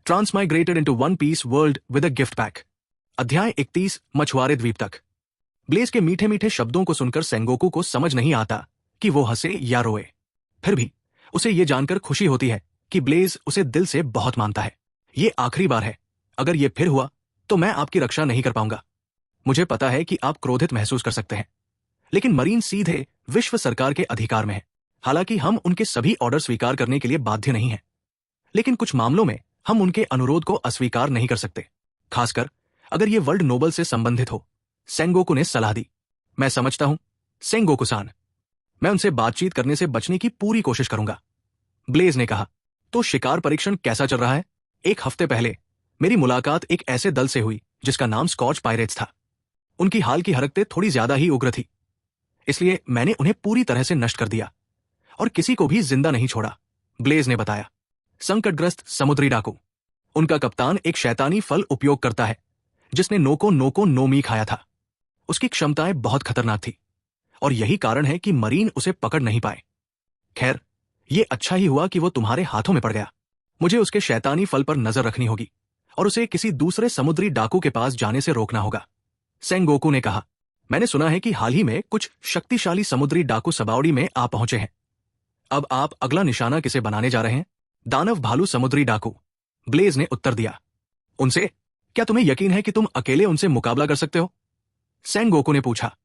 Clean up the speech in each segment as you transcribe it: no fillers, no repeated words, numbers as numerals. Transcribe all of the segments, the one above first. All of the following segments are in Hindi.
ट्रांसमाइग्रेटेड into One Piece world with a gift pack. अध्याय 31 मछुआरे द्वीप तक। ब्लेज के मीठे मीठे शब्दों को सुनकर सेंगोकू को समझ नहीं आता कि वो हंसे या रोए। फिर भी उसे ये जानकर खुशी होती है कि ब्लेज उसे दिल से बहुत मानता है। ये आखिरी बार है, अगर ये फिर हुआ तो मैं आपकी रक्षा नहीं कर पाऊंगा। मुझे पता है कि आप क्रोधित महसूस कर सकते हैं, लेकिन मरीन सीधे विश्व सरकार के अधिकार में है। हालांकि हम उनके सभी ऑर्डर स्वीकार करने के लिए बाध्य नहीं हैं, लेकिन कुछ मामलों में हम उनके अनुरोध को अस्वीकार नहीं कर सकते, खासकर अगर ये वर्ल्ड नोबल से संबंधित हो। सेंगोकू ने सलाह दी। मैं समझता हूं सेंगोकू-सान, मैं उनसे बातचीत करने से बचने की पूरी कोशिश करूंगा। ब्लेज ने कहा। तो शिकार परीक्षण कैसा चल रहा है? एक हफ्ते पहले मेरी मुलाकात एक ऐसे दल से हुई जिसका नाम स्कॉच पायरेट्स था। उनकी हाल की हरकतें थोड़ी ज्यादा ही उग्र थी, इसलिए मैंने उन्हें पूरी तरह से नष्ट कर दिया और किसी को भी जिंदा नहीं छोड़ा, ब्लेज ने बताया। संकटग्रस्त समुद्री डाकू। उनका कप्तान एक शैतानी फल उपयोग करता है जिसने नोको नोको नोमी खाया था। उसकी क्षमताएं बहुत खतरनाक थी और यही कारण है कि मरीन उसे पकड़ नहीं पाए। खैर, यह अच्छा ही हुआ कि वो तुम्हारे हाथों में पड़ गया। मुझे उसके शैतानी फल पर नजर रखनी होगी और उसे किसी दूसरे समुद्री डाकू के पास जाने से रोकना होगा। सेंगोकू ने कहा। मैंने सुना है कि हाल ही में कुछ शक्तिशाली समुद्री डाकू सबाउडी में आ पहुंचे हैं। अब आप अगला निशाना किसे बनाने जा रहे हैं? दानव भालू समुद्री डाकू, ब्लेज ने उत्तर दिया। उनसे? क्या तुम्हें यकीन है कि तुम अकेले उनसे मुकाबला कर सकते हो? सेंगोकू ने पूछा।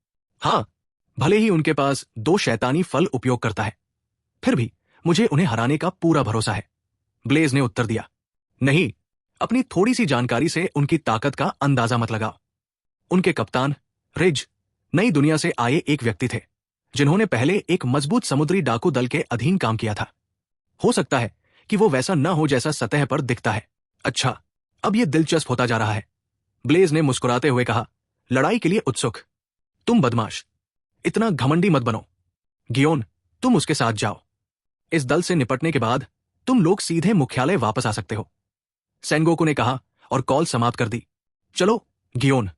हाँ, भले ही उनके पास 2 शैतानी फल उपयोग करता है, फिर भी मुझे उन्हें हराने का पूरा भरोसा है, ब्लेज ने उत्तर दिया। नहीं, अपनी थोड़ी सी जानकारी से उनकी ताकत का अंदाजा मत लगाओ। उनके कप्तान रिज नई दुनिया से आए एक व्यक्ति थे जिन्होंने पहले एक मजबूत समुद्री डाकू दल के अधीन काम किया था। हो सकता है कि वो वैसा न हो जैसा सतह पर दिखता है। अच्छा, अब यह दिलचस्प होता जा रहा है, ब्लेज ने मुस्कुराते हुए कहा। लड़ाई के लिए उत्सुक? तुम बदमाश, इतना घमंडी मत बनो। गियोन, तुम उसके साथ जाओ। इस दल से निपटने के बाद तुम लोग सीधे मुख्यालय वापस आ सकते हो, सेंगोकू ने कहा और कॉल समाप्त कर दी। चलो गियोन,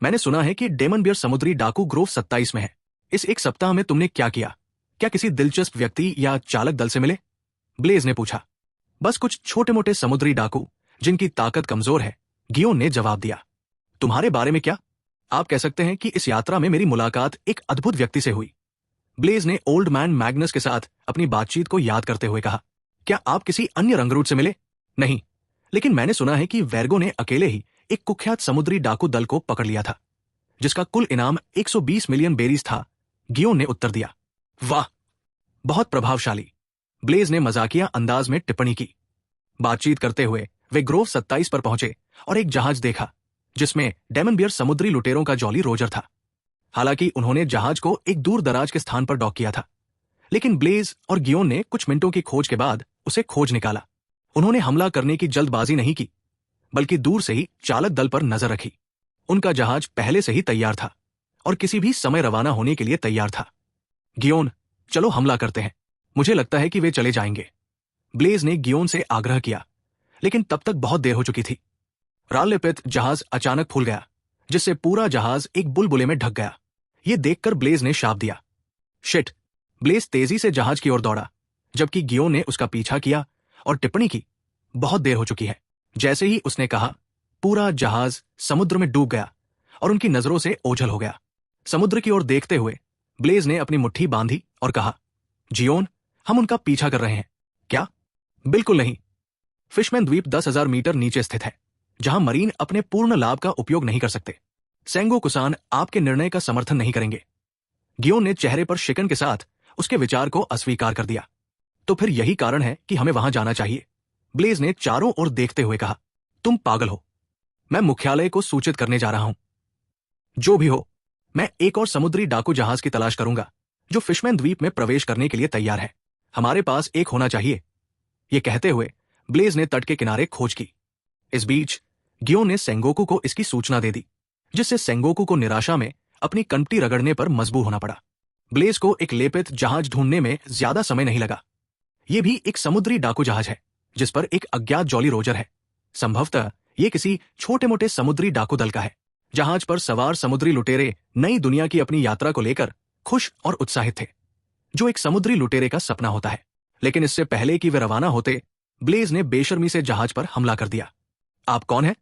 मैंने सुना है कि डेमन बियर समुद्री डाकू ग्रोव 27 में है। इस एक सप्ताह में तुमने क्या किया? क्या किसी दिलचस्प व्यक्ति या चालक दल से मिले? ब्लेज ने पूछा। बस कुछ छोटे मोटे समुद्री डाकू जिनकी ताकत कमजोर है, गियोन ने जवाब दिया। तुम्हारे बारे में क्या? आप कह सकते हैं कि इस यात्रा में मेरी मुलाकात एक अद्भुत व्यक्ति से हुई, ब्लेज ने ओल्ड मैन मैग्नस के साथ अपनी बातचीत को याद करते हुए कहा। क्या आप किसी अन्य रंगरूट से मिले? नहीं, लेकिन मैंने सुना है कि वेर्गो ने अकेले ही एक कुख्यात समुद्री डाकू दल को पकड़ लिया था जिसका कुल इनाम 120 मिलियन बेरीज था, गियोन ने उत्तर दिया। वाह, बहुत प्रभावशाली, ब्लेज ने मजाकिया अंदाज में टिप्पणी की। बातचीत करते हुए वे ग्रोव 27 पर पहुंचे और एक जहाज देखा जिसमें डेमन बियर समुद्री लुटेरों का जॉली रोजर था। हालांकि उन्होंने जहाज को एक दूर दराज के स्थान पर डॉक किया था, लेकिन ब्लेज और गियोन ने कुछ मिनटों की खोज के बाद उसे खोज निकाला। उन्होंने हमला करने की जल्दबाजी नहीं की, बल्कि दूर से ही चालक दल पर नजर रखी। उनका जहाज पहले से ही तैयार था और किसी भी समय रवाना होने के लिए तैयार था। गियोन, चलो हमला करते हैं। मुझे लगता है कि वे चले जाएंगे, ब्लेज ने गियोन से आग्रह किया, लेकिन तब तक बहुत देर हो चुकी थी। रालेपित जहाज अचानक फूल गया, जिससे पूरा जहाज एक बुलबुले में ढक गया। यह देखकर ब्लेज ने शाप दिया। शिट, ब्लेज तेजी से जहाज की ओर दौड़ा, जबकि गियोन ने उसका पीछा किया और टिप्पणी की, बहुत देर हो चुकी है। जैसे ही उसने कहा, पूरा जहाज समुद्र में डूब गया और उनकी नजरों से ओझल हो गया। समुद्र की ओर देखते हुए ब्लेज ने अपनी मुट्ठी बांधी और कहा, जियोन, हम उनका पीछा कर रहे हैं क्या? बिल्कुल नहीं। फिशमैन द्वीप 10,000 मीटर नीचे स्थित है, जहां मरीन अपने पूर्ण लाभ का उपयोग नहीं कर सकते। सेंगोकू-सान आपके निर्णय का समर्थन नहीं करेंगे। गियोन ने चेहरे पर शिकन के साथ उसके विचार को अस्वीकार कर दिया। तो फिर यही कारण है कि हमें वहां जाना चाहिए, ब्लेज ने चारों ओर देखते हुए कहा। तुम पागल हो, मैं मुख्यालय को सूचित करने जा रहा हूं। जो भी हो, मैं एक और समुद्री डाकू जहाज की तलाश करूंगा जो फिशमैन द्वीप में प्रवेश करने के लिए तैयार है। हमारे पास एक होना चाहिए। यह कहते हुए ब्लेज ने तट के किनारे खोज की। इस बीच गियोन ने सेंगोकू को इसकी सूचना दे दी, जिससे सेंगोकू को निराशा में अपनी कंटी रगड़ने पर मजबूर होना पड़ा। ब्लेज को एक लेपित जहाज ढूंढने में ज्यादा समय नहीं लगा। यह भी एक समुद्री डाकू जहाज है जिस पर एक अज्ञात जॉली रोजर है। संभवतः यह किसी छोटे मोटे समुद्री डाकू दल का है। जहाज पर सवार समुद्री लुटेरे नई दुनिया की अपनी यात्रा को लेकर खुश और उत्साहित थे, जो एक समुद्री लुटेरे का सपना होता है। लेकिन इससे पहले कि वे रवाना होते, ब्लेज ने बेशर्मी से जहाज पर हमला कर दिया। आप कौन है?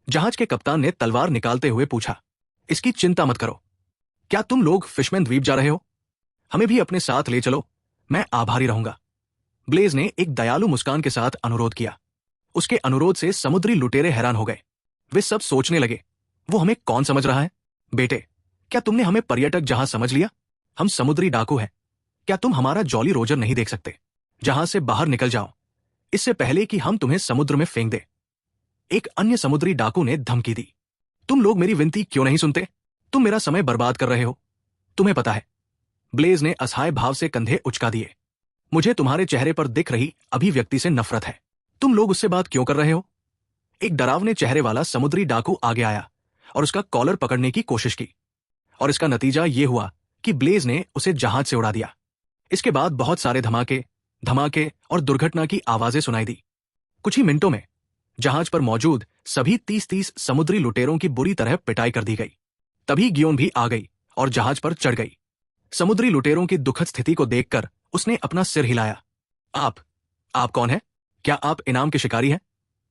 जहाज के कप्तान ने तलवार निकालते हुए पूछा। इसकी चिंता मत करो। क्या तुम लोग फिशमैन द्वीप जा रहे हो? हमें भी अपने साथ ले चलो, मैं आभारी रहूंगा। ब्लेज ने एक दयालु मुस्कान के साथ अनुरोध किया। उसके अनुरोध से समुद्री लुटेरे हैरान हो गए। वे सब सोचने लगे, वो हमें कौन समझ रहा है? बेटे, क्या तुमने हमें पर्यटक जहाज समझ लिया? हम समुद्री डाकू हैं। क्या तुम हमारा जॉली रोजर नहीं देख सकते? जहाज से बाहर निकल जाओ, इससे पहले कि हम तुम्हें समुद्र में फेंक दे। एक अन्य समुद्री डाकू ने धमकी दी। तुम लोग मेरी विनती क्यों नहीं सुनते? तुम मेरा समय बर्बाद कर रहे हो। तुम्हें पता है, ब्लेज ने असहाय भाव से कंधे उचका दिए, मुझे तुम्हारे चेहरे पर दिख रही अभिव्यक्ति से नफरत है। तुम लोग उससे बात क्यों कर रहे हो? एक डरावने चेहरे वाला समुद्री डाकू आगे आया और उसका कॉलर पकड़ने की कोशिश की, और इसका नतीजा यह हुआ कि ब्लेज ने उसे जहाज से उड़ा दिया। इसके बाद बहुत सारे धमाके धमाके और दुर्घटना की आवाजें सुनाई दी। कुछ ही मिनटों में जहाज पर मौजूद सभी 30 समुद्री लुटेरों की बुरी तरह पिटाई कर दी गई। तभी गियोन भी आ गई और जहाज पर चढ़ गई। समुद्री लुटेरों की दुखद स्थिति को देखकर उसने अपना सिर हिलाया। आप कौन है? क्या आप इनाम के शिकारी हैं?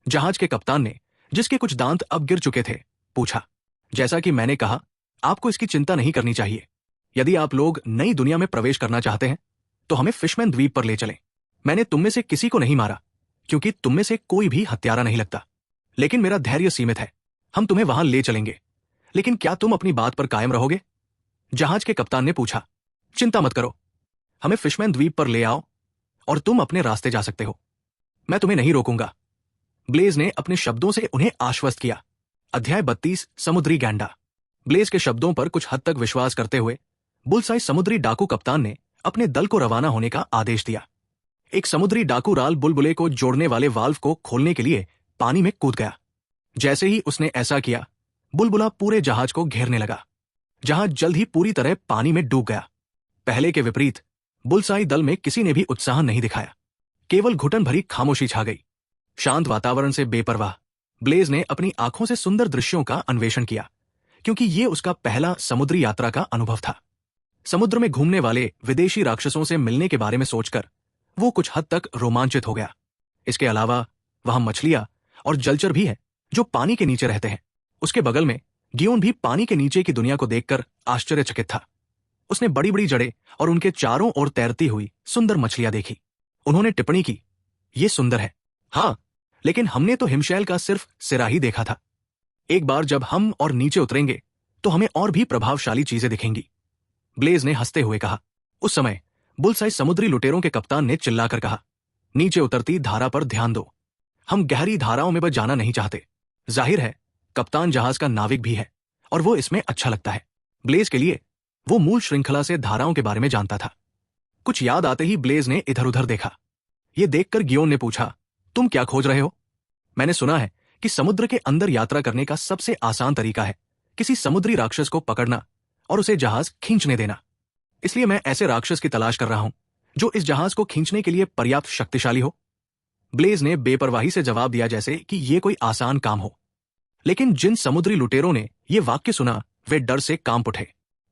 जहाज के कप्तान ने, जिसके कुछ दांत अब गिर चुके थे, पूछा। जैसा कि मैंने कहा, आपको इसकी चिंता नहीं करनी चाहिए। यदि आप लोग नई दुनिया में प्रवेश करना चाहते हैं तो हमें फिशमैन द्वीप पर ले चलें। मैंने तुम में से किसी को नहीं मारा, क्योंकि तुम में से कोई भी हत्यारा नहीं लगता, लेकिन मेरा धैर्य सीमित है। हम तुम्हें वहां ले चलेंगे, लेकिन क्या तुम अपनी बात पर कायम रहोगे? जहाज के कप्तान ने पूछा। चिंता मत करो, हमें फिशमैन द्वीप पर ले आओ और तुम अपने रास्ते जा सकते हो। मैं तुम्हें नहीं रोकूंगा। ब्लेज ने अपने शब्दों से उन्हें आश्वस्त किया। अध्याय 32 समुद्री गैंडा। ब्लेज के शब्दों पर कुछ हद तक विश्वास करते हुए बुलसाई समुद्री डाकू कप्तान ने अपने दल को रवाना होने का आदेश दिया। एक समुद्री डाकू राल बुलबुले को जोड़ने वाले वाल्व को खोलने के लिए पानी में कूद गया। जैसे ही उसने ऐसा किया, बुलबुला पूरे जहाज को घेरने लगा। जहाज जल्द ही पूरी तरह पानी में डूब गया। पहले के विपरीत बुलसाई दल में किसी ने भी उत्साह नहीं दिखाया। केवल घुटन भरी खामोशी छा गई। शांत वातावरण से बेपरवाह ब्लेज ने अपनी आंखों से सुंदर दृश्यों का अन्वेषण किया, क्योंकि ये उसका पहला समुद्री यात्रा का अनुभव था। समुद्र में घूमने वाले विदेशी राक्षसों से मिलने के बारे में सोचकर वो कुछ हद तक रोमांचित हो गया। इसके अलावा वहां मछलियां और जलचर भी हैं जो पानी के नीचे रहते हैं। उसके बगल में गियोन भी पानी के नीचे की दुनिया को देखकर आश्चर्यचकित था। उसने बड़ी बड़ी जड़ें और उनके चारों ओर तैरती हुई सुंदर मछलियां देखी। उन्होंने टिप्पणी की, ये सुंदर है। हाँ, लेकिन हमने तो हिमशैल का सिर्फ सिरा ही देखा था। एक बार जब हम और नीचे उतरेंगे तो हमें और भी प्रभावशाली चीजें दिखेंगी, ब्लेज ने हंसते हुए कहा। उस समय बुलसाई समुद्री लुटेरों के कप्तान ने चिल्लाकर कहा, नीचे उतरती धारा पर ध्यान दो। हम गहरी धाराओं में बस जाना नहीं चाहते। जाहिर है, कप्तान जहाज का नाविक भी है और वो इसमें अच्छा लगता है। ब्लेज के लिए वो मूल श्रृंखला से धाराओं के बारे में जानता था। कुछ याद आते ही ब्लेज ने इधर उधर देखा। ये देखकर गियोन ने पूछा, तुम क्या खोज रहे हो? मैंने सुना है कि समुद्र के अंदर यात्रा करने का सबसे आसान तरीका है किसी समुद्री राक्षस को पकड़ना और उसे जहाज खींचने देना। इसलिए मैं ऐसे राक्षस की तलाश कर रहा हूं जो इस जहाज को खींचने के लिए पर्याप्त शक्तिशाली हो। ब्लेज ने बेपरवाही से जवाब दिया जैसे कि यह कोई आसान काम हो। लेकिन जिन समुद्री लुटेरों ने यह वाक्य सुना वे डर से कांप उठे।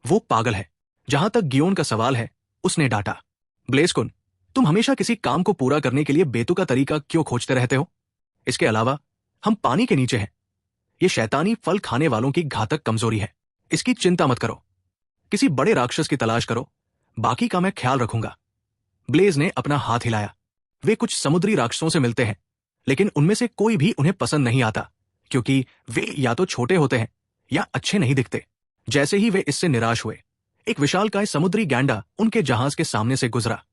वो पागल है। जहां तक गियोन का सवाल है, उसने डांटा, ब्लेज कुन, तुम हमेशा किसी काम को पूरा करने के लिए बेतुका तरीका क्यों खोजते रहते हो? इसके अलावा हम पानी के नीचे हैं। ये शैतानी फल खाने वालों की घातक कमजोरी है। इसकी चिंता मत करो। किसी बड़े राक्षस की तलाश करो, बाकी का मैं ख्याल रखूंगा। ब्लेज ने अपना हाथ हिलाया। वे कुछ समुद्री राक्षसों से मिलते हैं, लेकिन उनमें से कोई भी उन्हें पसंद नहीं आता, क्योंकि वे या तो छोटे होते हैं या अच्छे नहीं दिखते। जैसे ही वे इससे निराश हुए, एक विशालकाय समुद्री गैंडा उनके जहाज के सामने से गुजरा,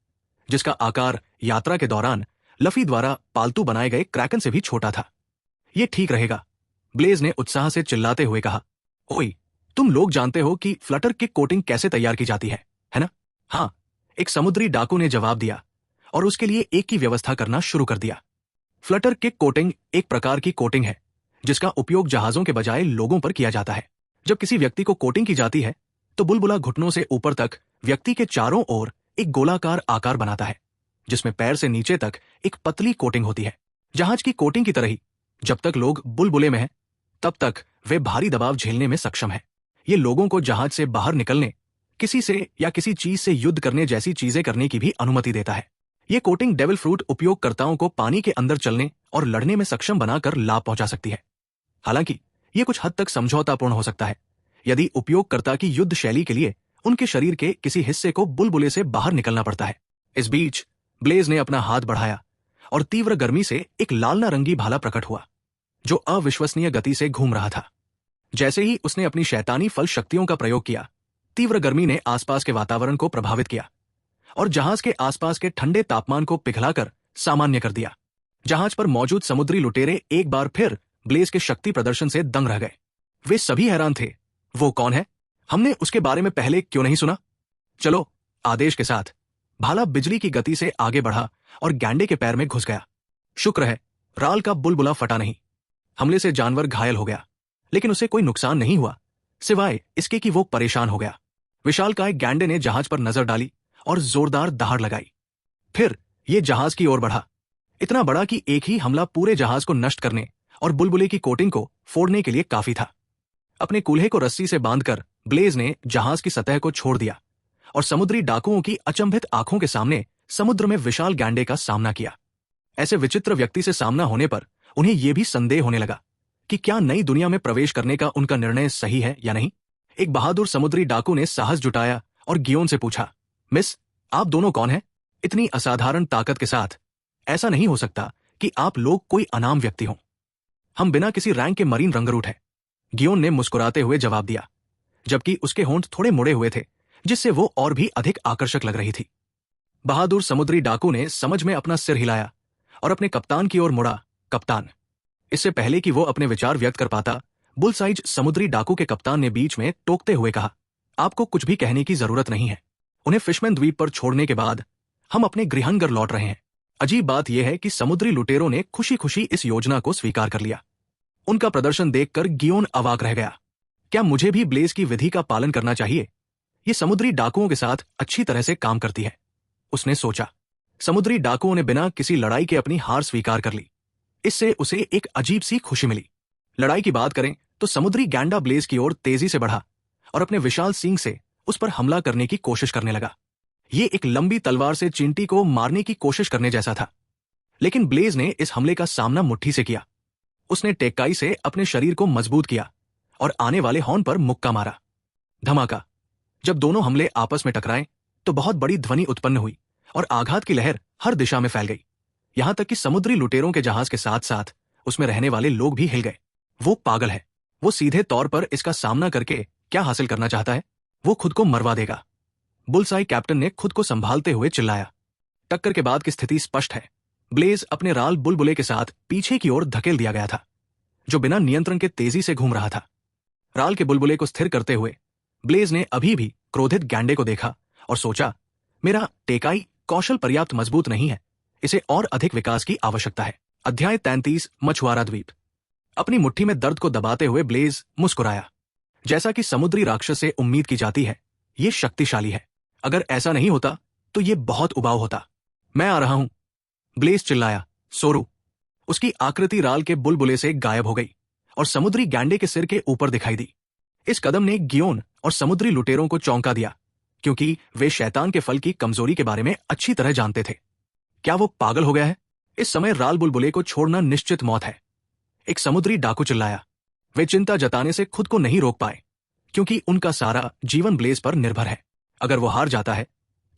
जिसका आकार यात्रा के दौरान लफी द्वारा पालतू बनाए गए क्रैकन से भी छोटा था। ये ठीक रहेगा, ब्लेज ने उत्साह से चिल्लाते हुए कहा। ओए, तुम लोग जानते हो कि फ्लटर किक कोटिंग कैसे तैयार की जाती है ना? हाँ, एक समुद्री डाकू ने जवाब दिया और उसके लिए एक की व्यवस्था करना शुरू कर दिया। फ्लटर किक कोटिंग एक प्रकार की कोटिंग है जिसका उपयोग जहाजों के बजाय लोगों पर किया जाता है। जब किसी व्यक्ति को कोटिंग की जाती है तो बुलबुला घुटनों से ऊपर तक व्यक्ति के चारों ओर एक गोलाकार आकार बनाता है, जिसमें पैर से नीचे तक एक पतली कोटिंग होती है। जहाज की कोटिंग की तरह ही जब तक लोग बुलबुले में हैं, तब तक वे भारी दबाव झेलने में सक्षम हैं। ये लोगों को जहाज से बाहर निकलने, किसी से या किसी चीज से युद्ध करने जैसी चीजें करने की भी अनुमति देता है। ये कोटिंग डेविल फ्रूट उपयोगकर्ताओं को पानी के अंदर चलने और लड़ने में सक्षम बनाकर लाभ पहुंचा सकती है। हालांकि ये कुछ हद तक समझौतापूर्ण हो सकता है यदि उपयोगकर्ता की युद्ध शैली के लिए उनके शरीर के किसी हिस्से को बुलबुले से बाहर निकलना पड़ता है। इस बीच ब्लेज ने अपना हाथ बढ़ाया और तीव्र गर्मी से एक लाल नारंगी भाला प्रकट हुआ जो अविश्वसनीय गति से घूम रहा था। जैसे ही उसने अपनी शैतानी फल शक्तियों का प्रयोग किया, तीव्र गर्मी ने आसपास के वातावरण को प्रभावित किया और जहाज के आसपास के ठंडे तापमान को पिघलाकर सामान्य कर दिया। जहाज पर मौजूद समुद्री लुटेरे एक बार फिर ब्लेज के शक्ति प्रदर्शन से दंग रह गए। वे सभी हैरान थे। वो कौन है? हमने उसके बारे में पहले क्यों नहीं सुना? चलो, आदेश के साथ भाला बिजली की गति से आगे बढ़ा और गैंडे के पैर में घुस गया। शुक्र है राल का बुलबुला फटा नहीं। हमले से जानवर घायल हो गया, लेकिन उसे कोई नुकसान नहीं हुआ सिवाय इसके कि वो परेशान हो गया। विशालकाय गैंडे ने जहाज पर नजर डाली और जोरदार दहाड़ लगाई। फिर ये जहाज की ओर बढ़ा, इतना बड़ा कि एक ही हमला पूरे जहाज को नष्ट करने और बुलबुले की कोटिंग को फोड़ने के लिए काफी था। अपने कूल्हे को रस्सी से बांधकर ब्लेज ने जहाज की सतह को छोड़ दिया और समुद्री डाकुओं की अचंभित आंखों के सामने समुद्र में विशाल गैंडे का सामना किया। ऐसे विचित्र व्यक्ति से सामना होने पर उन्हें यह भी संदेह होने लगा कि क्या नई दुनिया में प्रवेश करने का उनका निर्णय सही है या नहीं। एक बहादुर समुद्री डाकू ने साहस जुटाया और गियोन से पूछा, मिस, आप दोनों कौन हैं? इतनी असाधारण ताकत के साथ ऐसा नहीं हो सकता कि आप लोग कोई अनाम व्यक्ति हों। हम बिना किसी रैंक के मरीन रंगरूट हैं, गियोन ने मुस्कुराते हुए जवाब दिया, जबकि उसके होंठ थोड़े मुड़े हुए थे जिससे वो और भी अधिक आकर्षक लग रही थी। बहादुर समुद्री डाकू ने समझ में अपना सिर हिलाया और अपने कप्तान की ओर मुड़ा। कप्तान। इससे पहले कि वो अपने विचार व्यक्त कर पाता, बुल साइज समुद्री डाकू के कप्तान ने बीच में टोकते हुए कहा, आपको कुछ भी कहने की जरूरत नहीं है। उन्हें फिशमैन द्वीप पर छोड़ने के बाद हम अपने गृहनगर लौट रहे हैं। अजीब बात यह है कि समुद्री लुटेरों ने खुशी खुशी इस योजना को स्वीकार कर लिया। उनका प्रदर्शन देखकर गियोन अवाक रह गया। क्या मुझे भी ब्लेज की विधि का पालन करना चाहिए? ये समुद्री डाकुओं के साथ अच्छी तरह से काम करती है, उसने सोचा। समुद्री डाकुओं ने बिना किसी लड़ाई के अपनी हार स्वीकार कर ली। इससे उसे एक अजीब सी खुशी मिली। लड़ाई की बात करें तो समुद्री गैंडा ब्लेज की ओर तेजी से बढ़ा और अपने विशाल सींग से उस पर हमला करने की कोशिश करने लगा। ये एक लंबी तलवार से चींटी को मारने की कोशिश करने जैसा था, लेकिन ब्लेज ने इस हमले का सामना मुट्ठी से किया। उसने टेक्काई से अपने शरीर को मजबूत किया और आने वाले हॉर्न पर मुक्का मारा। धमाका। जब दोनों हमले आपस में टकराए तो बहुत बड़ी ध्वनि उत्पन्न हुई और आघात की लहर हर दिशा में फैल गई। यहां तक कि समुद्री लुटेरों के जहाज के साथ साथ उसमें रहने वाले लोग भी हिल गए। वो पागल है। वो सीधे तौर पर इसका सामना करके क्या हासिल करना चाहता है? वो खुद को मरवा देगा। बुलसाई कैप्टन ने खुद को संभालते हुए चिल्लाया। टक्कर के बाद की स्थिति स्पष्ट है। ब्लेज अपने राल बुलबुले के साथ पीछे की ओर धकेल दिया गया था, जो बिना नियंत्रण के तेजी से घूम रहा था। राल के बुलबुले को स्थिर करते हुए ब्लेज ने अभी भी क्रोधित गैंडे को देखा और सोचा, मेरा टेकाई कौशल पर्याप्त मजबूत नहीं है, इसे और अधिक विकास की आवश्यकता है। अध्याय 33 मछुआरा द्वीप। अपनी मुट्ठी में दर्द को दबाते हुए ब्लेज मुस्कुराया। जैसा कि समुद्री राक्षस से उम्मीद की जाती है, ये शक्तिशाली है। अगर ऐसा नहीं होता तो ये बहुत उबाऊ होता। मैं आ रहा हूं, ब्लेज चिल्लाया। सोरू। उसकी आकृति राल के बुलबुले से गायब हो गई और समुद्री गैंडे के सिर के ऊपर दिखाई दी। इस कदम ने गियोन और समुद्री लुटेरों को चौंका दिया, क्योंकि वे शैतान के फल की कमजोरी के बारे में अच्छी तरह जानते थे। क्या वो पागल हो गया है? इस समय राल बुलबुले को छोड़ना निश्चित मौत है, एक समुद्री डाकू चिल्लाया। वे चिंता जताने से खुद को नहीं रोक पाए, क्योंकि उनका सारा जीवन ब्लेज पर निर्भर है। अगर वो हार जाता है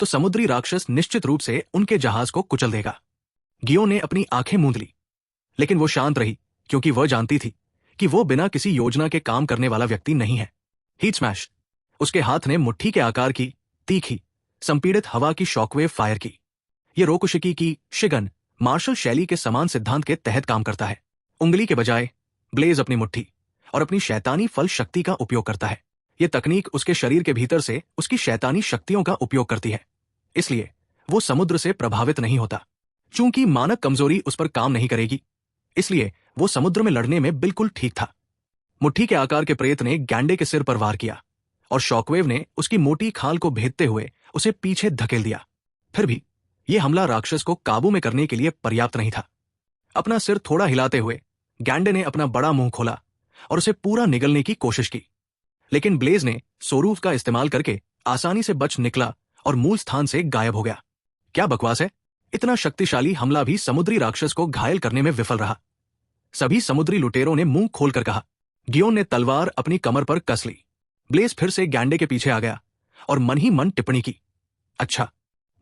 तो समुद्री राक्षस निश्चित रूप से उनके जहाज को कुचल देगा। गियो ने अपनी आंखें मूंद ली, लेकिन वो शांत रही, क्योंकि वह जानती थी कि वो बिना किसी योजना के काम करने वाला व्यक्ति नहीं है। Heat smash. उसके हाथ ने मुट्ठी के आकार की तीखी संपीड़ित हवा की शॉकवेव फायर की। ये रोकुशिकी की शिगन मार्शल शैली के समान सिद्धांत के तहत काम करता है। उंगली के बजाय ब्लेज अपनी मुट्ठी और अपनी शैतानी फल शक्ति का उपयोग करता है। यह तकनीक उसके शरीर के भीतर से उसकी शैतानी शक्तियों का उपयोग करती है, इसलिए वो समुद्र से प्रभावित नहीं होता। चूंकि मानक कमजोरी उस पर काम नहीं करेगी, इसलिए वो समुद्र में लड़ने में बिल्कुल ठीक था। मुट्ठी के आकार के प्रेत ने गैंडे के सिर पर वार किया और शॉकवेव ने उसकी मोटी खाल को भेदते हुए उसे पीछे धकेल दिया। फिर भी यह हमला राक्षस को काबू में करने के लिए पर्याप्त नहीं था। अपना सिर थोड़ा हिलाते हुए गैंडे ने अपना बड़ा मुंह खोला और उसे पूरा निगलने की कोशिश की, लेकिन ब्लेज ने सोरूफ का इस्तेमाल करके आसानी से बच निकला और मूल स्थान से गायब हो गया। क्या बकवास है? इतना शक्तिशाली हमला भी समुद्री राक्षस को घायल करने में विफल रहा। सभी समुद्री लुटेरों ने मुंह खोलकर कहा। गियोन ने तलवार अपनी कमर पर कस ली। ब्लेज फिर से गैंडे के पीछे आ गया और मन ही मन टिप्पणी की, अच्छा,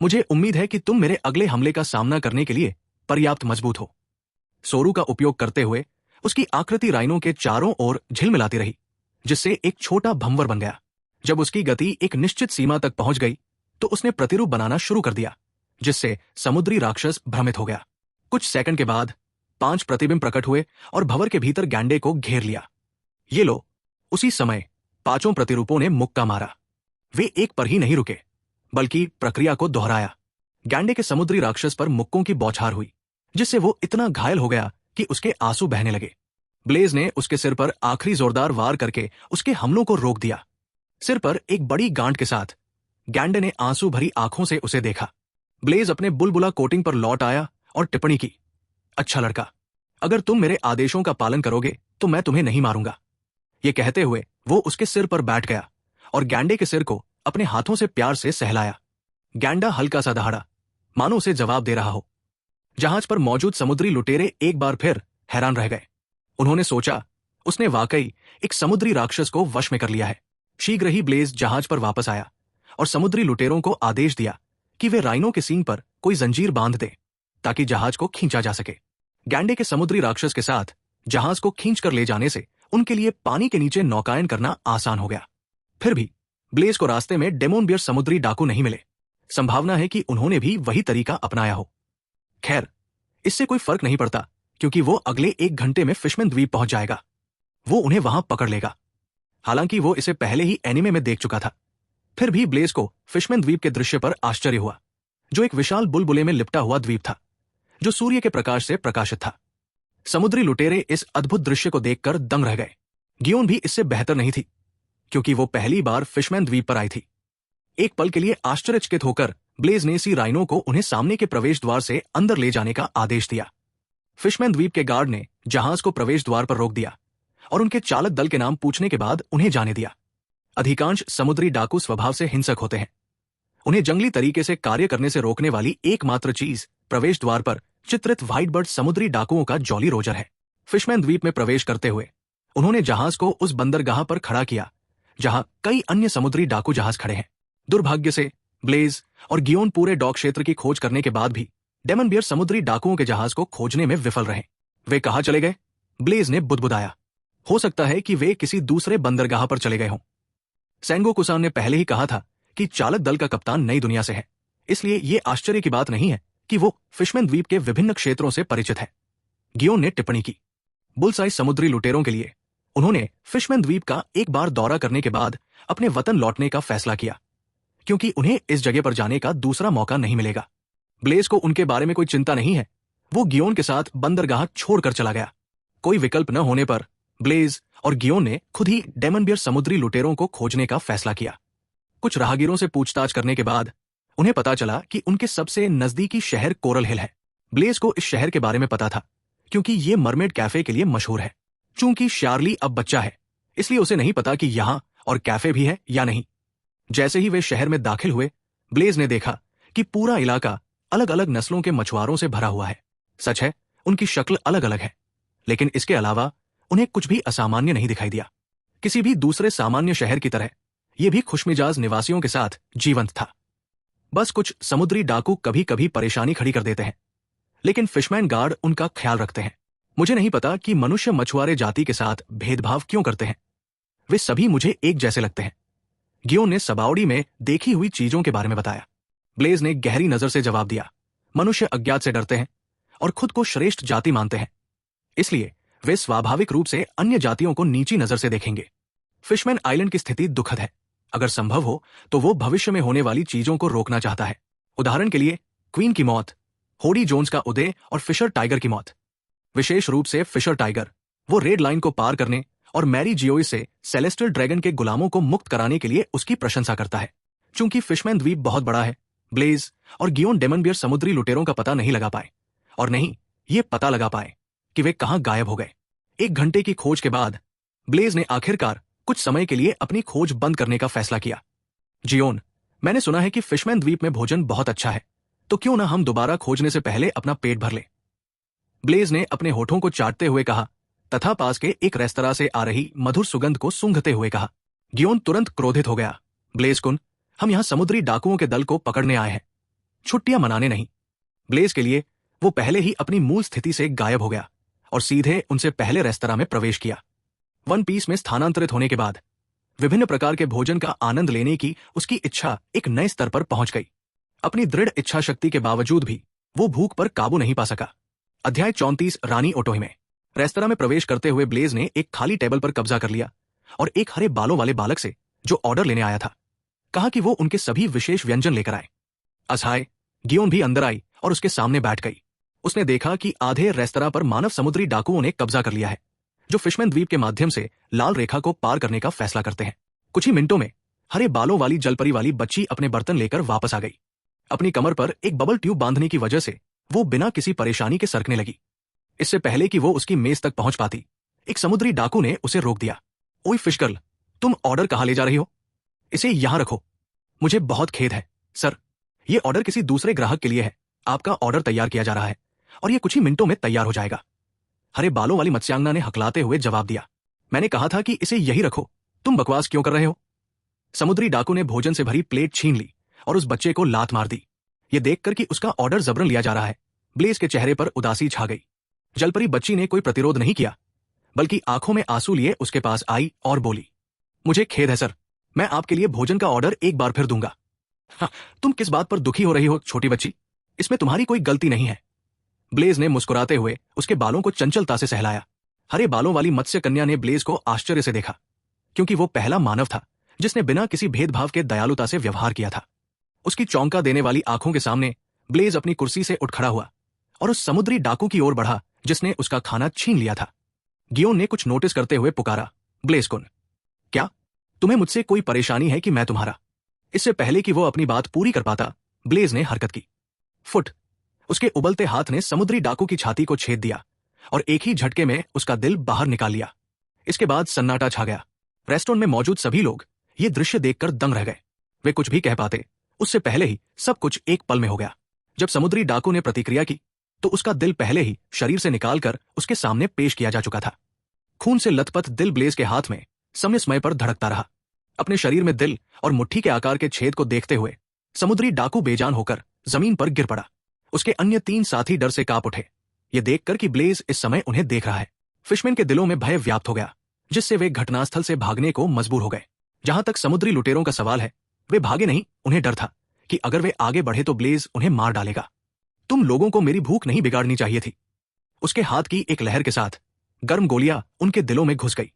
मुझे उम्मीद है कि तुम मेरे अगले हमले का सामना करने के लिए पर्याप्त मजबूत हो। सोरू का उपयोग करते हुए उसकी आकृति राइनों के चारों ओर झिलमिलाती रही, जिससे एक छोटा भंवर बन गया। जब उसकी गति एक निश्चित सीमा तक पहुंच गई तो उसने प्रतिरूप बनाना शुरू कर दिया, जिससे समुद्री राक्षस भ्रमित हो गया। कुछ सेकंड के बाद 5 प्रतिबिंब प्रकट हुए और भंवर के भीतर गैंडे को घेर लिया। ये लो। उसी समय 5 प्रतिरूपों ने मुक्का मारा। वे एक पर ही नहीं रुके, बल्कि प्रक्रिया को दोहराया। गैंडे के समुद्री राक्षस पर मुक्कों की बौछार हुई, जिससे वो इतना घायल हो गया कि उसके आंसू बहने लगे। ब्लेज ने उसके सिर पर आखिरी जोरदार वार करके उसके हमलों को रोक दिया। सिर पर एक बड़ी गांठ के साथ गैंडे ने आंसू भरी आंखों से उसे देखा। ब्लेज अपने बुलबुला कोटिंग पर लौट आया और टिप्पणी की, अच्छा लड़का, अगर तुम मेरे आदेशों का पालन करोगे तो मैं तुम्हें नहीं मारूंगा। ये कहते हुए वो उसके सिर पर बैठ गया और गैंडे के सिर को अपने हाथों से प्यार से सहलाया। गैंडा हल्का सा दहाड़ा, मानो उसे जवाब दे रहा हो। जहाज पर मौजूद समुद्री लुटेरे एक बार फिर हैरान रह गए। उन्होंने सोचा, उसने वाकई एक समुद्री राक्षस को वश में कर लिया है। शीघ्र ही ब्लेज जहाज पर वापस आया और समुद्री लुटेरों को आदेश दिया कि वे राइनों के सींग पर कोई जंजीर बांध दें ताकि जहाज को खींचा जा सके। गैंडे के समुद्री राक्षस के साथ जहाज को खींचकर ले जाने से उनके लिए पानी के नीचे नौकायन करना आसान हो गया। फिर भी ब्लेज को रास्ते में डेमोन बियर समुद्री डाकू नहीं मिले। संभावना है कि उन्होंने भी वही तरीका अपनाया हो। खैर, इससे कोई फर्क नहीं पड़ता, क्योंकि वो अगले 1 घंटे में फिशमैन द्वीप पहुंच जाएगा। वो उन्हें वहां पकड़ लेगा। हालांकि वो इसे पहले ही एनीमे में देख चुका था, फिर भी ब्लेज को फिशमैन द्वीप के दृश्य पर आश्चर्य हुआ, जो एक विशाल बुलबुले में लिपटा हुआ द्वीप था, जो सूर्य के प्रकाश से प्रकाशित था। समुद्री लुटेरे इस अद्भुत दृश्य को देखकर दंग रह गए। गियोन भी इससे बेहतर नहीं थी, क्योंकि वो पहली बार फिशमैन द्वीप पर आई थी। एक पल के लिए आश्चर्यचकित होकर ब्लेज ने सी राइनों को उन्हें सामने के प्रवेश द्वार से अंदर ले जाने का आदेश दिया। फिशमैन द्वीप के गार्ड ने जहाज को प्रवेश द्वार पर रोक दिया और उनके चालक दल के नाम पूछने के बाद उन्हें जाने दिया। अधिकांश समुद्री डाकू स्वभाव से हिंसक होते हैं। उन्हें जंगली तरीके से कार्य करने से रोकने वाली एकमात्र चीज प्रवेश द्वार पर चित्रित व्हाइट बर्ड समुद्री डाकुओं का जॉली रोजर है। फिशमैन द्वीप में प्रवेश करते हुए उन्होंने जहाज को उस बंदरगाह पर खड़ा किया जहां कई अन्य समुद्री डाकू जहाज खड़े हैं। दुर्भाग्य से ब्लेज और गियोन पूरे डॉक क्षेत्र की खोज करने के बाद भी डेमन बियर समुद्री डाकुओं के जहाज को खोजने में विफल रहे। वे कहां चले गए? ब्लेज ने बुदबुदाया। हो सकता है कि वे किसी दूसरे बंदरगाह पर चले गए हों। सेंगोकुसान ने पहले ही कहा था कि चालक दल का कप्तान नई दुनिया से है, इसलिए ये आश्चर्य की बात नहीं है कि वो फिशमैन द्वीप के विभिन्न क्षेत्रों से परिचित है। गियोन ने टिप्पणी की। बुलसाई समुद्री लुटेरों के लिए उन्होंने फिशमैन द्वीप का एक बार दौरा करने के बाद अपने वतन लौटने का फैसला किया, क्योंकि उन्हें इस जगह पर जाने का दूसरा मौका नहीं मिलेगा। ब्लेज को उनके बारे में कोई चिंता नहीं है। वो गियोन के साथ बंदरगाह छोड़कर चला गया। कोई विकल्प न होने पर ब्लेज और गियोन ने खुद ही डेमन बियर समुद्री लुटेरों को खोजने का फैसला किया। कुछ राहगीरों से पूछताछ करने के बाद उन्हें पता चला कि उनके सबसे नजदीकी शहर कोरल हिल है। ब्लेज को इस शहर के बारे में पता था, क्योंकि ये मरमेड कैफे के लिए मशहूर है। चूंकि शार्ली अब बच्चा है, इसलिए उसे नहीं पता कि यहाँ और कैफे भी है या नहीं। जैसे ही वे शहर में दाखिल हुए, ब्लेज ने देखा कि पूरा इलाका अलग अलग नस्लों के मछुआरों से भरा हुआ है। सच है, उनकी शक्ल अलग अलग है, लेकिन इसके अलावा उन्हें कुछ भी असामान्य नहीं दिखाई दिया। किसी भी दूसरे सामान्य शहर की तरह यह भी खुशमिजाज निवासियों के साथ जीवंत था। बस कुछ समुद्री डाकू कभी कभी परेशानी खड़ी कर देते हैं, लेकिन फिशमैन गार्ड उनका ख्याल रखते हैं। मुझे नहीं पता कि मनुष्य मछुआरे जाति के साथ भेदभाव क्यों करते हैं। वे सभी मुझे एक जैसे लगते हैं। गियोन ने सबाउडी में देखी हुई चीजों के बारे में बताया। ब्लेज ने गहरी नजर से जवाब दिया। मनुष्य अज्ञात से डरते हैं और खुद को श्रेष्ठ जाति मानते हैं, इसलिए वे स्वाभाविक रूप से अन्य जातियों को नीची नजर से देखेंगे। फिशमैन आइलैंड की स्थिति दुखद है। अगर संभव हो तो वो भविष्य में होने वाली चीजों को रोकना चाहता है। उदाहरण के लिए क्वीन की मौत, होडी जोन्स का उदय और फिशर टाइगर की मौत। विशेष रूप से फिशर टाइगर, वो रेड लाइन को पार करने और मैरी जियोई से सेलेस्टियल ड्रैगन के गुलामों को मुक्त कराने के लिए उसकी प्रशंसा करता है। चूंकि फिशमैन द्वीप बहुत बड़ा है, ब्लेज और गियोन डेमन बियर समुद्री लुटेरों का पता नहीं लगा पाए, और नहीं ये पता लगा पाए कि वे कहां गायब हो गए। 1 घंटे की खोज के बाद ब्लेज ने आखिरकार कुछ समय के लिए अपनी खोज बंद करने का फैसला किया। जियोन, मैंने सुना है कि फिशमैन द्वीप में भोजन बहुत अच्छा है। तो क्यों ना हम दोबारा खोजने से पहले अपना पेट भर लें। ब्लेज ने अपने होठों को चाटते हुए कहा तथा पास के एक रेस्तरां से आ रही मधुर सुगंध को सूंघते हुए कहा। गियोन तुरंत क्रोधित हो गया। ब्लेज कुन, हम यहां समुद्री डाकुओं के दल को पकड़ने आए हैं, छुट्टियां मनाने नहीं। ब्लेज के लिए वो पहले ही अपनी मूल स्थिति से गायब हो गया और सीधे उनसे पहले रेस्तरां में प्रवेश किया। वन पीस में स्थानांतरित होने के बाद विभिन्न प्रकार के भोजन का आनंद लेने की उसकी इच्छा एक नए स्तर पर पहुंच गई। अपनी दृढ़ इच्छा शक्ति के बावजूद भी वो भूख पर काबू नहीं पा सका। अध्याय 34 रानी ओटोही में। रेस्तरां में प्रवेश करते हुए ब्लेज ने एक खाली टेबल पर कब्जा कर लिया और एक हरे बालों वाले बालक से, जो ऑर्डर लेने आया था, कहा कि वो उनके सभी विशेष व्यंजन लेकर आए। असहाय गियोन भी अंदर आई और उसके सामने बैठ गई। उसने देखा कि आधे रेस्तरां पर मानव समुद्री डाकुओं ने कब्जा कर लिया है, जो फिशमैन द्वीप के माध्यम से लाल रेखा को पार करने का फैसला करते हैं। कुछ ही मिनटों में हरे बालों वाली जलपरी वाली बच्ची अपने बर्तन लेकर वापस आ गई। अपनी कमर पर एक बबल ट्यूब बांधने की वजह से वो बिना किसी परेशानी के सरकने लगी। इससे पहले कि वो उसकी मेज तक पहुंच पाती, एक समुद्री डाकू ने उसे रोक दिया। ओए फिश गर्ल, तुम ऑर्डर कहां ले जा रही हो? इसे यहां रखो। मुझे बहुत खेद है सर, ये ऑर्डर किसी दूसरे ग्राहक के लिए है। आपका ऑर्डर तैयार किया जा रहा है और ये कुछ ही मिनटों में तैयार हो जाएगा। हरे बालों वाली मत्स्यांगना ने हकलाते हुए जवाब दिया। मैंने कहा था कि इसे यही रखो, तुम बकवास क्यों कर रहे हो? समुद्री डाकू ने भोजन से भरी प्लेट छीन ली और उस बच्चे को लात मार दी। ये देखकर कि उसका ऑर्डर जबरन लिया जा रहा है, ब्लेज के चेहरे पर उदासी छा गई। जलपरी बच्ची ने कोई प्रतिरोध नहीं किया, बल्कि आंखों में आंसू लिए उसके पास आई और बोली, मुझे खेद है सर, मैं आपके लिए भोजन का ऑर्डर एक बार फिर दूंगा। हाँ, तुम किस बात पर दुखी हो रही हो छोटी बच्ची? इसमें तुम्हारी कोई गलती नहीं है। ब्लेज ने मुस्कुराते हुए उसके बालों को चंचलता से सहलाया। हरे बालों वाली मत्स्य कन्या ने ब्लेज को आश्चर्य से देखा, क्योंकि वो पहला मानव था जिसने बिना किसी भेदभाव के दयालुता से व्यवहार किया था। उसकी चौंका देने वाली आंखों के सामने ब्लेज अपनी कुर्सी से उठ खड़ा हुआ और उस समुद्री डाकू की ओर बढ़ा जिसने उसका खाना छीन लिया था। गियोन ने कुछ नोटिस करते हुए पुकारा, ब्लेज कुन, क्या तुम्हें मुझसे कोई परेशानी है कि मैं तुम्हारा? इससे पहले कि वो अपनी बात पूरी कर पाता, ब्लेज ने हरकत की। फुट! उसके उबलते हाथ ने समुद्री डाकू की छाती को छेद दिया और एक ही झटके में उसका दिल बाहर निकाल लिया। इसके बाद सन्नाटा छा गया। रेस्टोरेंट में मौजूद सभी लोग ये दृश्य देखकर दंग रह गए। वे कुछ भी कह पाते उससे पहले ही सब कुछ एक पल में हो गया। जब समुद्री डाकू ने प्रतिक्रिया की तो उसका दिल पहले ही शरीर से निकालकर उसके सामने पेश किया जा चुका था। खून से लथपथ दिल ब्लेज के हाथ में समय समय पर धड़कता रहा। अपने शरीर में दिल और मुट्ठी के आकार के छेद को देखते हुए समुद्री डाकू बेजान होकर जमीन पर गिर पड़ा। उसके अन्य 3 साथी डर से कांप उठे, ये देखकर कि ब्लेज इस समय उन्हें देख रहा है। फिशमैन के दिलों में भय व्याप्त हो गया, जिससे वे घटनास्थल से भागने को मजबूर हो गए। जहां तक समुद्री लुटेरों का सवाल है, वे भागे नहीं। उन्हें डर था कि अगर वे आगे बढ़े तो ब्लेज उन्हें मार डालेगा। तुम लोगों को मेरी भूख नहीं बिगाड़नी चाहिए थी। उसके हाथ की एक लहर के साथ गर्म गोलियां उनके दिलों में घुस गई,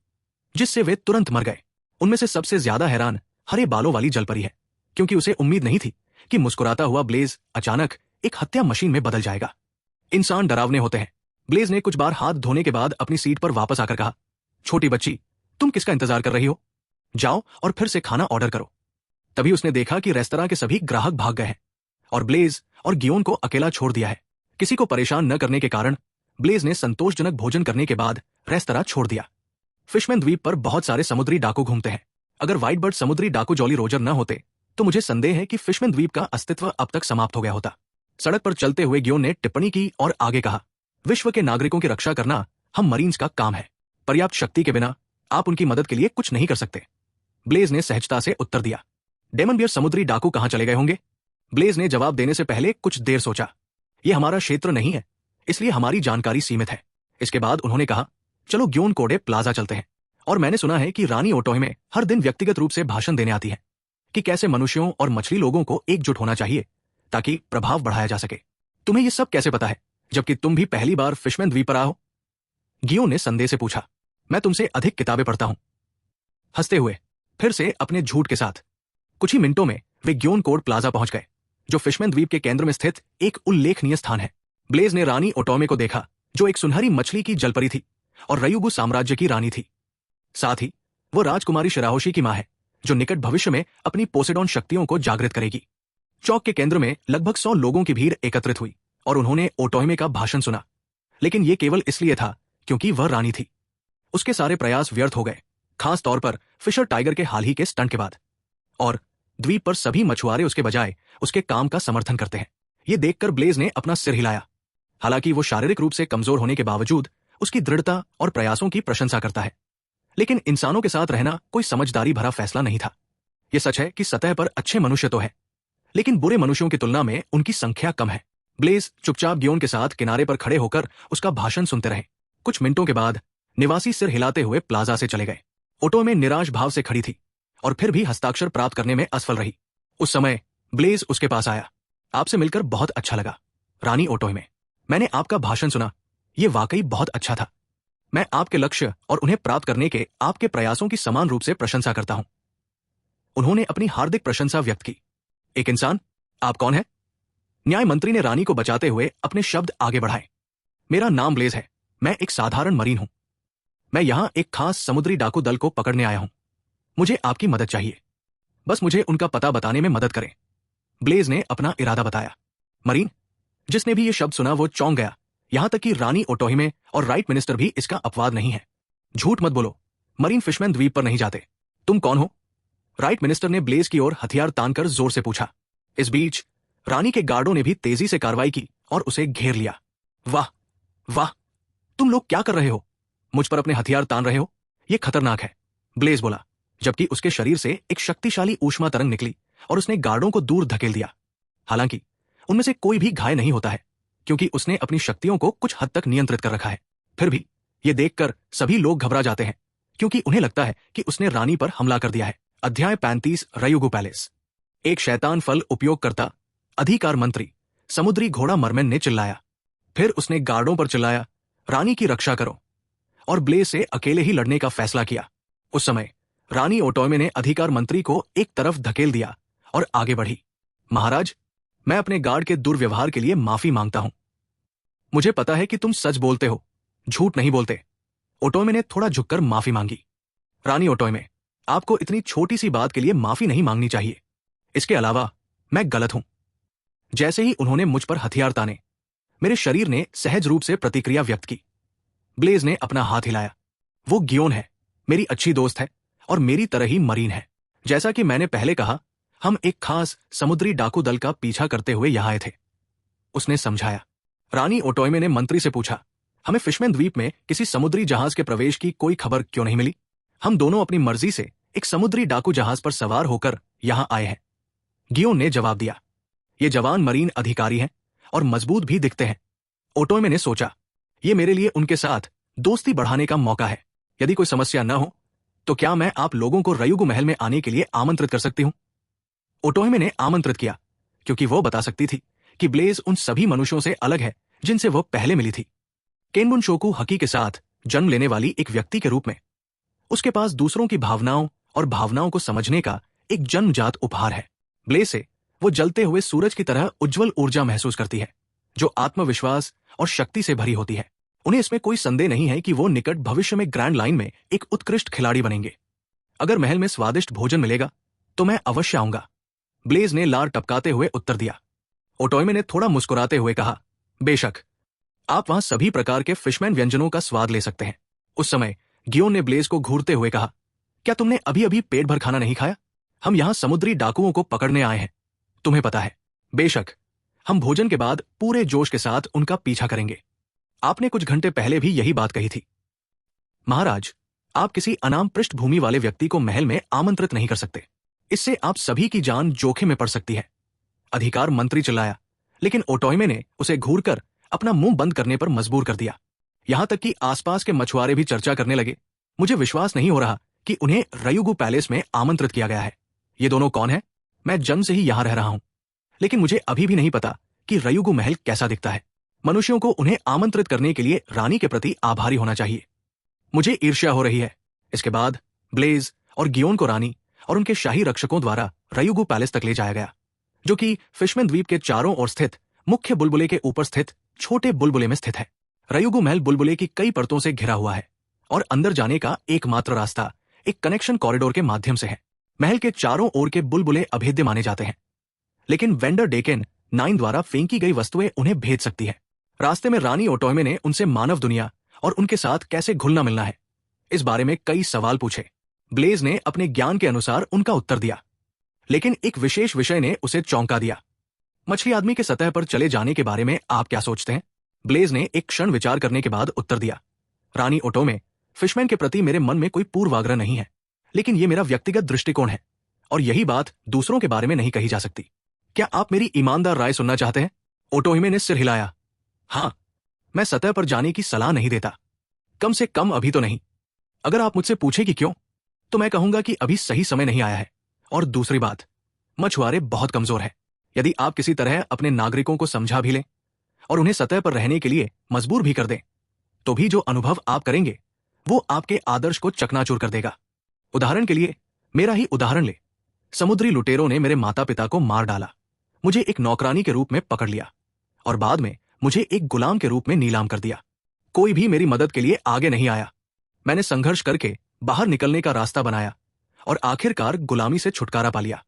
जिससे वे तुरंत मर गए। उनमें से सबसे ज्यादा हैरान हरे बालों वाली जलपरी है, क्योंकि उसे उम्मीद नहीं थी कि मुस्कुराता हुआ ब्लेज अचानक एक हत्या मशीन में बदल जाएगा। इंसान डरावने होते हैं। ब्लेज ने कुछ बार हाथ धोने के बाद अपनी सीट पर वापस आकर कहा, छोटी बच्ची, तुम किसका इंतजार कर रही हो? जाओ और फिर से खाना ऑर्डर करो। तभी उसने देखा कि रेस्तरां के सभी ग्राहक भाग गए हैं और ब्लेज और गियोन को अकेला छोड़ दिया है। किसी को परेशान न करने के कारण ब्लेज ने संतोषजनक भोजन करने के बाद रेस्तरां छोड़ दिया। फिशमैन द्वीप पर बहुत सारे समुद्री डाकू घूमते हैं। अगर व्हाइट बर्ड समुद्री डाकू जॉली रोजर न होते तो मुझे संदेह है कि फिशमैन द्वीप का अस्तित्व अब तक समाप्त हो गया होता। सड़क पर चलते हुए गियोन ने टिप्पणी की और आगे कहा, विश्व के नागरिकों की रक्षा करना हम मरीन्स का काम है। पर्याप्त शक्ति के बिना आप उनकी मदद के लिए कुछ नहीं कर सकते। ब्लेज ने सहजता से उत्तर दिया। डेमन बियर समुद्री डाकू कहां चले गए होंगे? ब्लेज ने जवाब देने से पहले कुछ देर सोचा। यह हमारा क्षेत्र नहीं है, इसलिए हमारी जानकारी सीमित है। इसके बाद उन्होंने कहा, चलो ग्योन कोडे प्लाजा चलते हैं। और मैंने सुना है कि रानी ओटोही में हर दिन व्यक्तिगत रूप से भाषण देने आती है कि कैसे मनुष्यों और मछली लोगों को एकजुट होना चाहिए ताकि प्रभाव बढ़ाया जा सके। तुम्हें यह सब कैसे पता है, जबकि तुम भी पहली बार फिशमैन द्वीप पर आओ? गियोन ने संदेह से पूछा। मैं तुमसे अधिक किताबें पढ़ता हूं। हंसते हुए फिर से अपने झूठ के साथ कुछ ही मिनटों में वे ग्योन कोड प्लाजा पहुंच गए, जो फिशमैन द्वीप के केंद्र में स्थित एक उल्लेखनीय स्थान है। ब्लेज ने रानी ओटोमे को देखा, जो एक सुनहरी मछली की जलपरी थी और रयुगु साम्राज्य की रानी थी। साथ ही वो राजकुमारी शिराहोशी की मां है, जो निकट भविष्य में अपनी पोसेडॉन शक्तियों को जागृत करेगी। चौक के केंद्र में लगभग 100 लोगों की भीड़ एकत्रित हुई और उन्होंने ओटोमे का भाषण सुना, लेकिन ये केवल इसलिए था क्योंकि वह रानी थी। उसके सारे प्रयास व्यर्थ हो गए, खास तौर पर फिशर टाइगर के हाल ही के स्टंट के बाद। और द्वीप पर सभी मछुआरे उसके बजाय उसके काम का समर्थन करते हैं। ये देखकर ब्लेज ने अपना सिर हिलाया। हालांकि वो शारीरिक रूप से कमजोर होने के बावजूद उसकी दृढ़ता और प्रयासों की प्रशंसा करता है, लेकिन इंसानों के साथ रहना कोई समझदारी भरा फैसला नहीं था। यह सच है कि सतह पर अच्छे मनुष्य तो है, लेकिन बुरे मनुष्यों की तुलना में उनकी संख्या कम है। ब्लेज चुपचाप गियोन के साथ किनारे पर खड़े होकर उसका भाषण सुनते रहे। कुछ मिनटों के बाद निवासी सिर हिलाते हुए प्लाजा से चले गए। ओटो में निराश भाव से खड़ी थी और फिर भी हस्ताक्षर प्राप्त करने में असफल रही। उस समय ब्लेज उसके पास आया। आपसे मिलकर बहुत अच्छा लगा, रानी ओटो में। मैंने आपका भाषण सुना, ये वाकई बहुत अच्छा था। मैं आपके लक्ष्य और उन्हें प्राप्त करने के आपके प्रयासों की समान रूप से प्रशंसा करता हूं। उन्होंने अपनी हार्दिक प्रशंसा व्यक्त की। एक इंसान, आप कौन है? न्याय मंत्री ने रानी को बचाते हुए अपने शब्द आगे बढ़ाए। मेरा नाम ब्लेज है, मैं एक साधारण मरीन हूं। मैं यहां एक खास समुद्री डाकू दल को पकड़ने आया हूं। मुझे आपकी मदद चाहिए, बस मुझे उनका पता बताने में मदद करें। ब्लेज ने अपना इरादा बताया। मरीन? जिसने भी यह शब्द सुना वो चौंक गया। यहां तक कि रानी ओटोहिमे और राइट मिनिस्टर भी इसका अपवाद नहीं है। झूठ मत बोलो, मरीन फिशमैन द्वीप पर नहीं जाते। तुम कौन हो? राइट मिनिस्टर ने ब्लेज की ओर हथियार तानकर जोर से पूछा। इस बीच रानी के गार्डों ने भी तेजी से कार्रवाई की और उसे घेर लिया। वाह वाह, तुम लोग क्या कर रहे हो? मुझ पर अपने हथियार तान रहे हो? यह खतरनाक है, ब्लेज बोला, जबकि उसके शरीर से एक शक्तिशाली ऊष्मा तरंग निकली और उसने गार्डों को दूर धकेल दिया। हालांकि उनमें से कोई भी घायल नहीं होता है, क्योंकि उसने अपनी शक्तियों को कुछ हद तक नियंत्रित कर रखा है। फिर भी यह देखकर सभी लोग घबरा जाते हैं, क्योंकि उन्हें लगता है कि उसने रानी पर हमला कर दिया है। अध्याय 35 रयुगु पैलेस। एक शैतान फल उपयोगकर्ता अधिकार मंत्री समुद्री घोड़ा मरमेन ने चिल्लाया। फिर उसने गार्डों पर चिल्लाया, रानी की रक्षा करो, और ब्लेज से अकेले ही लड़ने का फैसला किया। उस समय रानी ओटोमे ने अधिकार मंत्री को एक तरफ धकेल दिया और आगे बढ़ी। महाराज, मैं अपने गार्ड के दुर्व्यवहार के लिए माफी मांगता हूं। मुझे पता है कि तुम सच बोलते हो, झूठ नहीं बोलते। ओटोमे ने थोड़ा झुककर माफी मांगी। रानी ओटोमे, आपको इतनी छोटी सी बात के लिए माफी नहीं मांगनी चाहिए। इसके अलावा मैं गलत हूं। जैसे ही उन्होंने मुझ पर हथियार ताने, मेरे शरीर ने सहज रूप से प्रतिक्रिया व्यक्त की। ब्लेज ने अपना हाथ हिलाया। वो गियोन है, मेरी अच्छी दोस्त है और मेरी तरह ही मरीन है। जैसा कि मैंने पहले कहा, हम एक खास समुद्री डाकू दल का पीछा करते हुए यहां आए थे, उसने समझाया। रानी ओटोमे ने मंत्री से पूछा, हमें फिशमैन द्वीप में किसी समुद्री जहाज के प्रवेश की कोई खबर क्यों नहीं मिली? हम दोनों अपनी मर्जी से एक समुद्री डाकू जहाज पर सवार होकर यहां आए हैं, गियोन ने जवाब दिया। ये जवान मरीन अधिकारी हैं और मजबूत भी दिखते हैं। ओटोमे ने सोचा, ये मेरे लिए उनके साथ दोस्ती बढ़ाने का मौका है। यदि कोई समस्या न हो तो क्या मैं आप लोगों को रयुगु महल में आने के लिए आमंत्रित कर सकती हूं? ओटोमे ने आमंत्रित किया, क्योंकि वो बता सकती थी कि ब्लेज उन सभी मनुष्यों से अलग है जिनसे वो पहले मिली थी। केनबुन शोकु हकी के साथ जन्म लेने वाली एक व्यक्ति के रूप में उसके पास दूसरों की भावनाओं और भावनाओं को समझने का एक जन्मजात उपहार है। ब्लेज से वो जलते हुए सूरज की तरह उज्जवल ऊर्जा महसूस करती है, जो आत्मविश्वास और शक्ति से भरी होती है। उन्हें इसमें कोई संदेह नहीं है कि वो निकट भविष्य में ग्रैंड लाइन में एक उत्कृष्ट खिलाड़ी बनेंगे। अगर महल में स्वादिष्ट भोजन मिलेगा तो मैं अवश्य आऊंगा, ब्लेज ने लार टपकाते हुए उत्तर दिया। ओटोमे ने थोड़ा मुस्कुराते हुए कहा, बेशक, आप वहां सभी प्रकार के फिशमैन व्यंजनों का स्वाद ले सकते हैं। उस समय गियोन ने ब्लेज को घूरते हुए कहा, क्या तुमने अभी अभी पेट भर खाना नहीं खाया? हम यहां समुद्री डाकुओं को पकड़ने आए हैं, तुम्हें पता है। बेशक, हम भोजन के बाद पूरे जोश के साथ उनका पीछा करेंगे। आपने कुछ घंटे पहले भी यही बात कही थी। महाराज, आप किसी अनाम पृष्ठभूमि वाले व्यक्ति को महल में आमंत्रित नहीं कर सकते। इससे आप सभी की जान जोखिम में पड़ सकती है, अधिकार मंत्री चिल्लाया, लेकिन ओटोमे ने उसे घूरकर अपना मुंह बंद करने पर मजबूर कर दिया। यहां तक कि आसपास के मछुआरे भी चर्चा करने लगे। मुझे विश्वास नहीं हो रहा कि उन्हें रयुगु पैलेस में आमंत्रित किया गया है। ये दोनों कौन है? मैं जन्म से ही यहां रह रहा हूं, लेकिन मुझे अभी भी नहीं पता कि रयुगु महल कैसा दिखता है। मनुष्यों को उन्हें आमंत्रित करने के लिए रानी के प्रति आभारी होना चाहिए। मुझे ईर्ष्या हो रही है। इसके बाद ब्लेज और गियोन को रानी और उनके शाही रक्षकों द्वारा रयुगु पैलेस तक ले जाया गया, जो कि फिशमैन द्वीप के चारों ओर स्थित मुख्य बुलबुले के ऊपर स्थित छोटे बुलबुले में स्थित है। रयुगु महल बुलबुले की कई परतों से घिरा हुआ है और अंदर जाने का एकमात्र रास्ता एक कनेक्शन कॉरिडोर के माध्यम से है। महल के चारों ओर के बुलबुले अभेद्य माने जाते हैं, लेकिन वेंडर डेकेन 9 द्वारा फेंकी गई वस्तुएं उन्हें भेद सकती है। रास्ते में रानी ओटोमे ने उनसे मानव दुनिया और उनके साथ कैसे घुलना मिलना है, इस बारे में कई सवाल पूछे। ब्लेज ने अपने ज्ञान के अनुसार उनका उत्तर दिया, लेकिन एक विशेष विषय ने उसे चौंका दिया। मछली आदमी के सतह पर चले जाने के बारे में आप क्या सोचते हैं? ब्लेज ने एक क्षण विचार करने के बाद उत्तर दिया, रानी ओटोमे, फिशमैन के प्रति मेरे मन में कोई पूर्वाग्रह नहीं है, लेकिन ये मेरा व्यक्तिगत दृष्टिकोण है और यही बात दूसरों के बारे में नहीं कही जा सकती। क्या आप मेरी ईमानदार राय सुनना चाहते हैं? ओटोहिमे ने सिर हिलाया। हाँ, मैं सतह पर जाने की सलाह नहीं देता, कम से कम अभी तो नहीं। अगर आप मुझसे पूछे कि क्यों, तो मैं कहूंगा कि अभी सही समय नहीं आया है। और दूसरी बात, मछुआरे बहुत कमजोर हैं। यदि आप किसी तरह अपने नागरिकों को समझा भी लें और उन्हें सतह पर रहने के लिए मजबूर भी कर दें, तो भी जो अनुभव आप करेंगे वो आपके आदर्श को चकनाचूर कर देगा। उदाहरण के लिए मेरा ही उदाहरण ले। समुद्री लुटेरों ने मेरे माता पिता को मार डाला, मुझे एक नौकरानी के रूप में पकड़ लिया और बाद में मुझे एक गुलाम के रूप में नीलाम कर दिया। कोई भी मेरी मदद के लिए आगे नहीं आया। मैंने संघर्ष करके बाहर निकलने का रास्ता बनाया और आखिरकार गुलामी से छुटकारा पा लिया।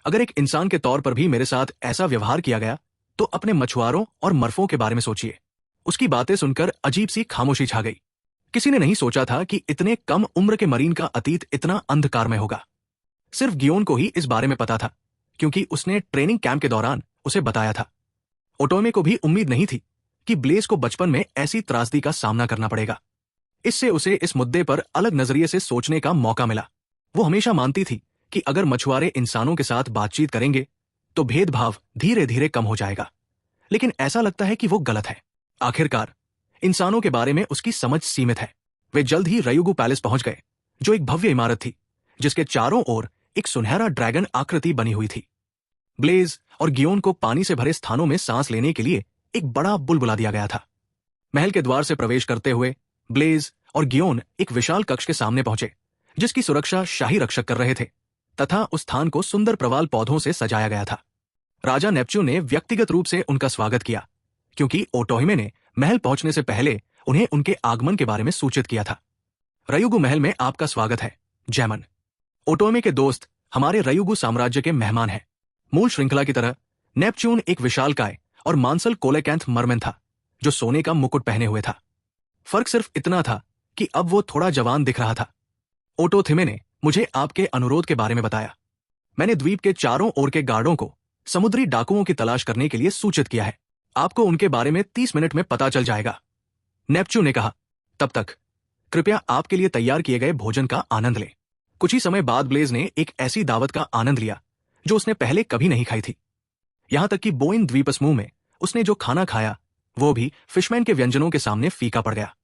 अगर एक इंसान के तौर पर भी मेरे साथ ऐसा व्यवहार किया गया, तो अपने मछुआरों और मर्फों के बारे में सोचिए। उसकी बातें सुनकर अजीब सी खामोशी छा गई। किसी ने नहीं सोचा था कि इतने कम उम्र के मरीन का अतीत इतना अंधकारमय होगा। सिर्फ गियोन को ही इस बारे में पता था, क्योंकि उसने ट्रेनिंग कैंप के दौरान उसे बताया था। ओटोमे को भी उम्मीद नहीं थी कि ब्लेज को बचपन में ऐसी त्रासदी का सामना करना पड़ेगा। इससे उसे इस मुद्दे पर अलग नजरिए से सोचने का मौका मिला। वो हमेशा मानती थी कि अगर मछुआरे इंसानों के साथ बातचीत करेंगे तो भेदभाव धीरे धीरे कम हो जाएगा, लेकिन ऐसा लगता है कि वो गलत है। आखिरकार इंसानों के बारे में उसकी समझ सीमित है। वे जल्द ही रयुगु पैलेस पहुंच गए, जो एक भव्य इमारत थी जिसके चारों ओर एक सुनहरा ड्रैगन आकृति बनी हुई थी। ब्लेज और गियोन को पानी से भरे स्थानों में सांस लेने के लिए एक बड़ा बुलबुला दिया गया था। महल के द्वार से प्रवेश करते हुए ब्लेज और गियोन एक विशाल कक्ष के सामने पहुंचे, जिसकी सुरक्षा शाही रक्षक कर रहे थे तथा उस स्थान को सुंदर प्रवाल पौधों से सजाया गया था। राजा नेपच्यून ने व्यक्तिगत रूप से उनका स्वागत किया, क्योंकि ओटोहिमे ने महल पहुंचने से पहले उन्हें उनके आगमन के बारे में सूचित किया था। रयुगु महल में आपका स्वागत है, जैमन। ओटोहिमे के दोस्त हमारे रयुगु साम्राज्य के मेहमान हैं। मूल श्रृंखला की तरह नेपच्यून एक विशालकाय और मांसल कोलेकैंथ मरमेन था, जो सोने का मुकुट पहने हुए था। फर्क सिर्फ इतना था कि अब वो थोड़ा जवान दिख रहा था। ओटोथिमे ने मुझे आपके अनुरोध के बारे में बताया। मैंने द्वीप के चारों ओर के गार्डों को समुद्री डाकुओं की तलाश करने के लिए सूचित किया है। आपको उनके बारे में 30 मिनट में पता चल जाएगा, नेपच्यून ने कहा। तब तक कृपया आपके लिए तैयार किए गए भोजन का आनंद लें। कुछ ही समय बाद ब्लेज ने एक ऐसी दावत का आनंद लिया जो उसने पहले कभी नहीं खाई थी। यहां तक कि बोइन द्वीप समूह में उसने जो खाना खाया वो भी फिशमैन के व्यंजनों के सामने फीका पड़ गया।